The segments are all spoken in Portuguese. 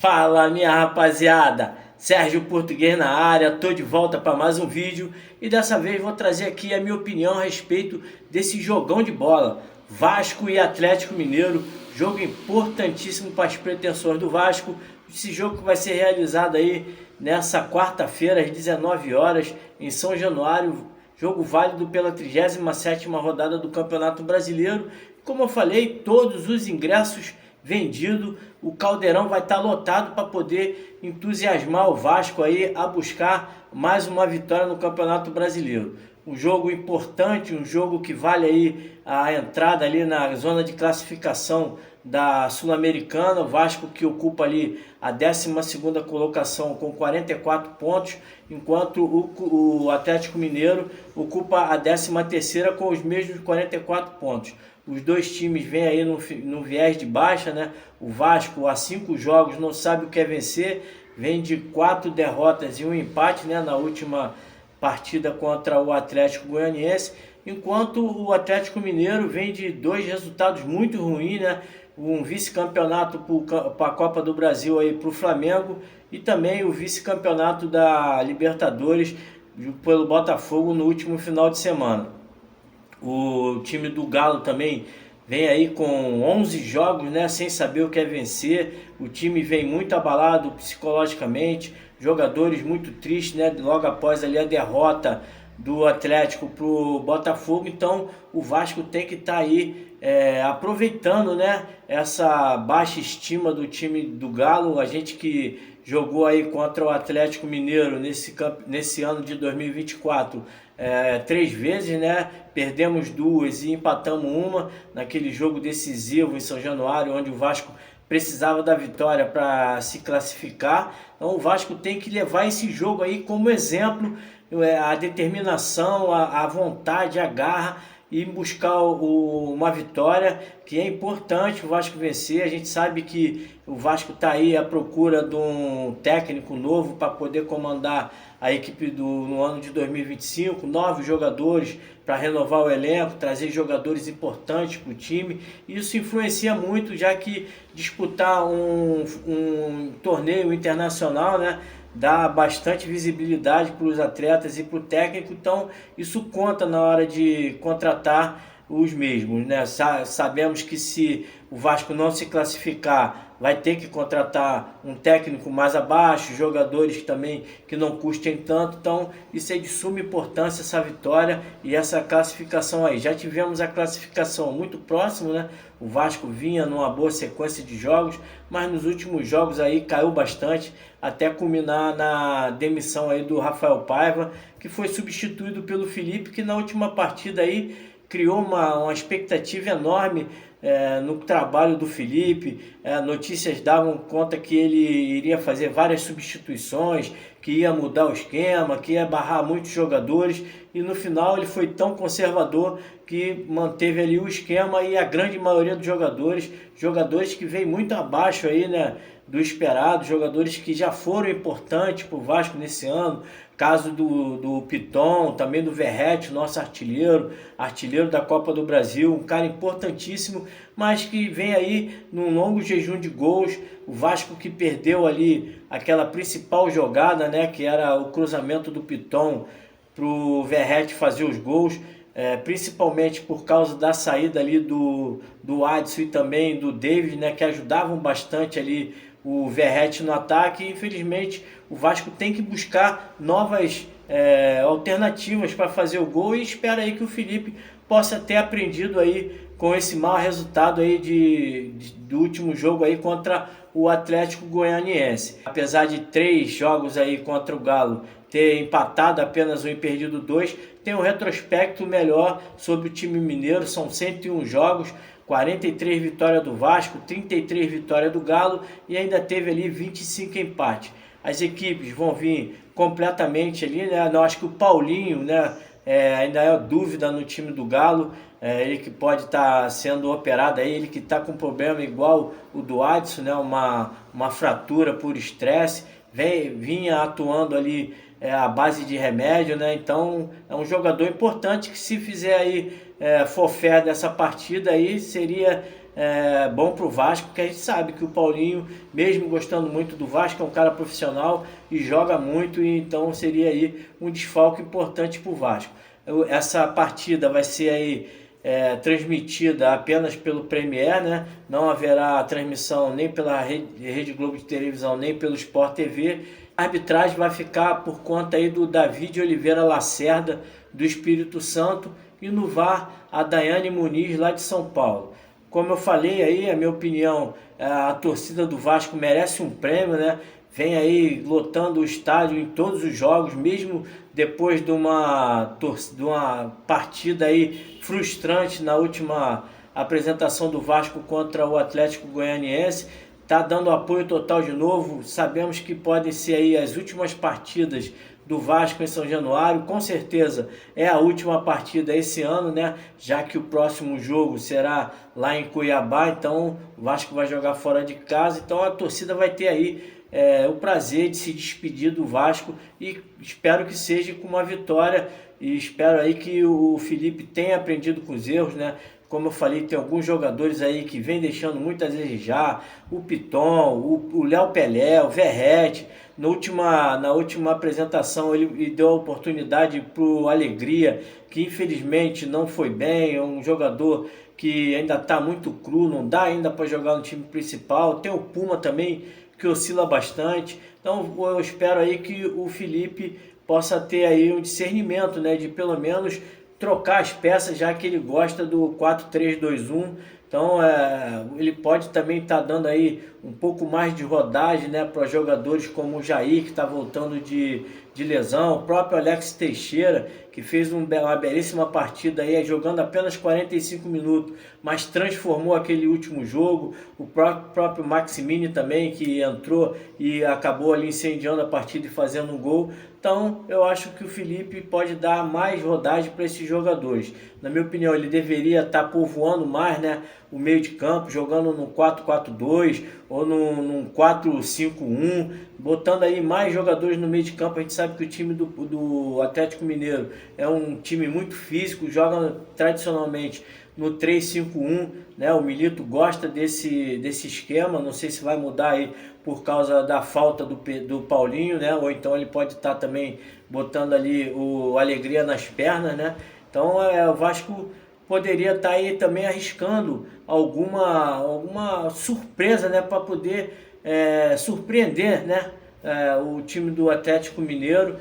Fala, minha rapaziada, Sérgio Português na área, tô de volta para mais um vídeo e dessa vez vou trazer aqui a minha opinião a respeito desse jogão de bola, Vasco e Atlético Mineiro, jogo importantíssimo para as pretensões do Vasco. Esse jogo que vai ser realizado aí nessa quarta-feira às 19 horas em São Januário, jogo válido pela 37ª rodada do Campeonato Brasileiro. Como eu falei, todos os ingressos vendido, o Caldeirão vai estar lotado para poder entusiasmar o Vasco aí a buscar mais uma vitória no Campeonato Brasileiro. Um jogo importante, um jogo que vale aí a entrada ali na zona de classificação da Sul-Americana. O Vasco que ocupa ali a 12ª colocação com 44 pontos, enquanto o Atlético Mineiro ocupa a 13ª com os mesmos 44 pontos. Os dois times vêm aí no viés de baixa, né? O Vasco há 5 jogos não sabe o que é vencer, vem de 4 derrotas e um empate, né, na última partida contra o Atlético Goianiense, enquanto o Atlético Mineiro vem de 2 resultados muito ruins, né? Um vice-campeonato para a Copa do Brasil aí para o Flamengo e também o vice-campeonato da Libertadores pelo Botafogo no último final de semana. O time do Galo também vem aí com 11 jogos, né, sem saber o que é vencer. O time vem muito abalado psicologicamente, jogadores muito tristes, né, logo após ali a derrota do Atlético para o Botafogo. Então o Vasco tem que estar aí aproveitando, né, essa baixa estima do time do Galo. A gente que jogou aí contra o Atlético Mineiro nesse ano de 2024 3 vezes, né? Perdemos 2 e empatamos uma naquele jogo decisivo em São Januário, onde o Vasco precisava da vitória para se classificar. Então o Vasco tem que levar esse jogo aí como exemplo, a determinação, a vontade, a garra e buscar uma vitória, que é importante o Vasco vencer. A gente sabe que o Vasco está aí à procura de um técnico novo para poder comandar a equipe no ano de 2025, 9 jogadores para renovar o elenco, trazer jogadores importantes para o time. Isso influencia muito, já que disputar um torneio internacional, né, dá bastante visibilidade para os atletas e para o técnico. Então isso conta na hora de contratar os mesmos, né? Sabemos que se o Vasco não se classificar, vai ter que contratar um técnico mais abaixo, jogadores também que não custem tanto. Então isso é de suma importância, essa vitória e essa classificação aí. Já tivemos a classificação muito próximo, né? O Vasco vinha numa boa sequência de jogos, mas nos últimos jogos aí caiu bastante, até culminar na demissão aí do Rafael Paiva, que foi substituído pelo Felipe, que na última partida aí criou uma expectativa enorme no trabalho do Felipe. Notícias davam conta que ele iria fazer várias substituições, que ia mudar o esquema, que ia barrar muitos jogadores, e no final ele foi tão conservador que manteve ali o esquema e a grande maioria dos jogadores que vem muito abaixo aí, né, do esperado, jogadores que já foram importantes para o Vasco nesse ano. Caso do Piton, também do Verratti, nosso artilheiro da Copa do Brasil, um cara importantíssimo, mas que vem aí num longo jejum de gols. O Vasco que perdeu ali aquela principal jogada, né, que era o cruzamento do Piton para o Verratti fazer os gols, principalmente por causa da saída ali do Adson e também do David, né, que ajudavam bastante ali o Verratti no ataque. Infelizmente o Vasco tem que buscar novas alternativas para fazer o gol, e espera aí que o Felipe possa ter aprendido aí com esse mau resultado aí do último jogo aí contra o Atlético Goianiense. Apesar de 3 jogos aí contra o Galo ter empatado apenas um e perdido 2, tem um retrospecto melhor sobre o time mineiro. São 101 jogos, 43 vitórias do Vasco, 33 vitórias do Galo e ainda teve ali 25 empates. As equipes vão vir completamente ali, né? Eu acho que o Paulinho, né, ainda é dúvida no time do Galo, ele que pode estar sendo operado aí, ele que está com problema igual o do Adson, né, uma fratura por estresse, vinha atuando ali à base de remédio, né? Então é um jogador importante que, se fizer aí forfé dessa partida aí, seria bom para o Vasco, porque a gente sabe que o Paulinho, mesmo gostando muito do Vasco, é um cara profissional e joga muito, e então seria aí um desfalque importante para o Vasco. Essa partida vai ser aí transmitida apenas pelo Premier, né? Não haverá transmissão nem pela Rede Globo de televisão, nem pelo Sport TV. A arbitragem vai ficar por conta aí do David Oliveira Lacerda, do Espírito Santo, e no VAR a Daiane Muniz, lá de São Paulo. Como eu falei aí, a minha opinião, a torcida do Vasco merece um prêmio, né? Vem aí lotando o estádio em todos os jogos, mesmo depois de uma partida aí frustrante na última apresentação do Vasco contra o Atlético Goianiense. Tá dando apoio total de novo. Sabemos que podem ser aí as últimas partidas do Vasco em São Januário. Com certeza é a última partida esse ano, né? Já que o próximo jogo será lá em Cuiabá, então o Vasco vai jogar fora de casa. Então a torcida vai ter aí o prazer de se despedir do Vasco, e espero que seja com uma vitória, e espero aí que o Felipe tenha aprendido com os erros, né? Como eu falei, tem alguns jogadores aí que vem deixando muito a desejar, o Piton, o Léo Pelé, o Verrete. Na última apresentação ele deu a oportunidade para o Alegria, que infelizmente não foi bem, é um jogador que ainda está muito cru, não dá ainda para jogar no time principal. Tem o Puma também, que oscila bastante. Então eu espero aí que o Felipe possa ter aí um discernimento, né, de pelo menos trocar as peças, já que ele gosta do 4-3-2-1. Então ele pode também estar dando aí um pouco mais de rodagem, né, para jogadores como o Jair, que está voltando de lesão, o próprio Alex Teixeira, que fez uma belíssima partida aí, jogando apenas 45 minutos, mas transformou aquele último jogo. O próprio Maximini também, que entrou e acabou ali incendiando a partida e fazendo um gol. Então eu acho que o Felipe pode dar mais rodagem para esses jogadores. Na minha opinião, ele deveria estar povoando mais, né, o meio de campo, jogando no 4-4-2 ou num 4-5-1, botando aí mais jogadores no meio de campo. A gente sabe que o time do Atlético Mineiro é um time muito físico, joga tradicionalmente no 3-5-1, né? O Milito gosta desse esquema, não sei se vai mudar aí por causa da falta do Paulinho, né? Ou então ele pode estar também botando ali o Alegria nas pernas, né? Então o Vasco poderia estar aí também arriscando alguma surpresa, né, para poder surpreender, né, o time do Atlético Mineiro.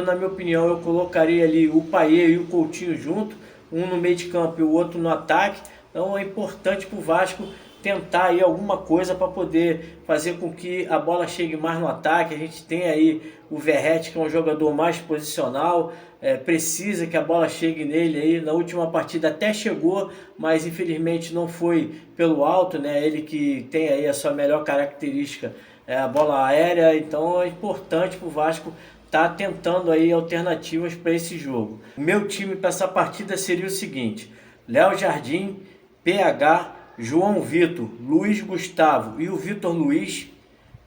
Na minha opinião, eu colocaria ali o Payet e o Coutinho junto, um no meio de campo e o outro no ataque. Então é importante para o Vasco tentar aí alguma coisa para poder fazer com que a bola chegue mais no ataque. A gente tem aí o Verrete, que é um jogador mais posicional, precisa que a bola chegue nele aí. Na última partida até chegou, mas infelizmente não foi pelo alto, né? Ele que tem aí a sua melhor característica, a bola aérea. Então é importante para o Vasco tá tentando aí alternativas para esse jogo. O meu time para essa partida seria o seguinte: Léo Jardim, PH, João Vitor, Luiz Gustavo e o Vitor Luiz.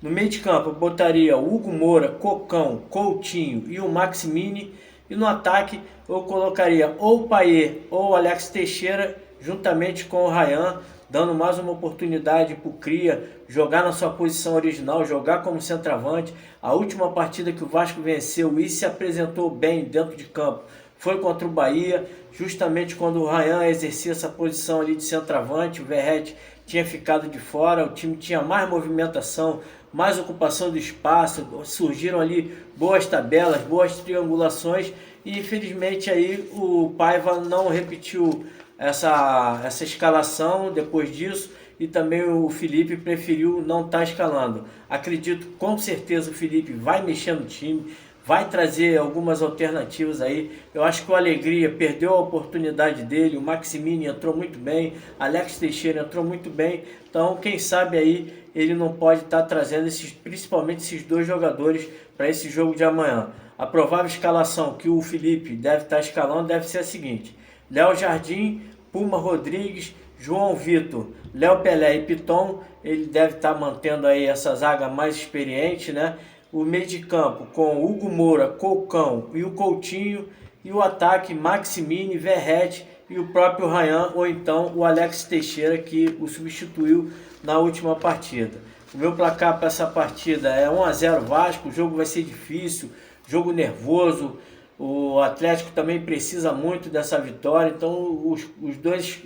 No meio de campo eu botaria o Hugo Moura, Cocão, Coutinho e o Maximini. E no ataque eu colocaria ou o Payet ou o Alex Teixeira, juntamente com o Ryan, dando mais uma oportunidade para o Cria jogar na sua posição original, jogar como centroavante. A última partida que o Vasco venceu e se apresentou bem dentro de campo foi contra o Bahia, justamente quando o Ryan exercia essa posição ali de centroavante. O Verrete tinha ficado de fora, o time tinha mais movimentação, mais ocupação do espaço, surgiram ali boas tabelas, boas triangulações, e infelizmente aí o Paiva não repetiu essa escalação depois disso, e também o Felipe preferiu não estar escalando. Acredito com certeza o Felipe vai mexer no time, vai trazer algumas alternativas aí. Eu acho que o Alegria perdeu a oportunidade dele, o Maximini entrou muito bem, Alex Teixeira entrou muito bem. Então quem sabe aí ele não pode estar trazendo principalmente esses dois jogadores para esse jogo de amanhã. A provável escalação que o Felipe deve estar escalando deve ser a seguinte: Léo Jardim, Puma Rodrigues, João Vitor, Léo Pelé e Piton. Ele deve estar mantendo aí essa zaga mais experiente, né? O meio de campo com Hugo Moura, Cocão e o Coutinho. E o ataque Maximini, Verrete e o próprio Ryan ou então o Alex Teixeira, que o substituiu na última partida. O meu placar para essa partida é 1-0 Vasco. O jogo vai ser difícil, jogo nervoso. O Atlético também precisa muito dessa vitória, então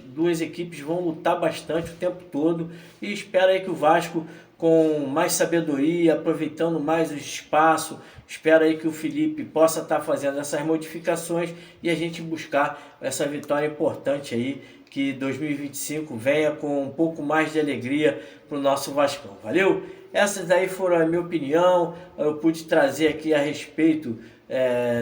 duas equipes vão lutar bastante o tempo todo, e espero aí que o Vasco, com mais sabedoria, aproveitando mais o espaço, espero aí que o Felipe possa estar fazendo essas modificações e a gente buscar essa vitória importante aí, que 2025 venha com um pouco mais de alegria para o nosso Vascão. Valeu? Essas daí foram a minha opinião, eu pude trazer aqui a respeito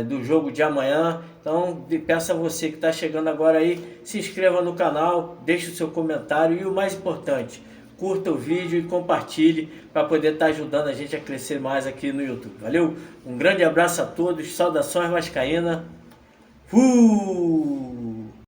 do jogo de amanhã. Então peço a você que está chegando agora aí, se inscreva no canal, deixe o seu comentário e o mais importante, curta o vídeo e compartilhe para poder estar ajudando a gente a crescer mais aqui no YouTube. Valeu? Um grande abraço a todos, saudações vascaína.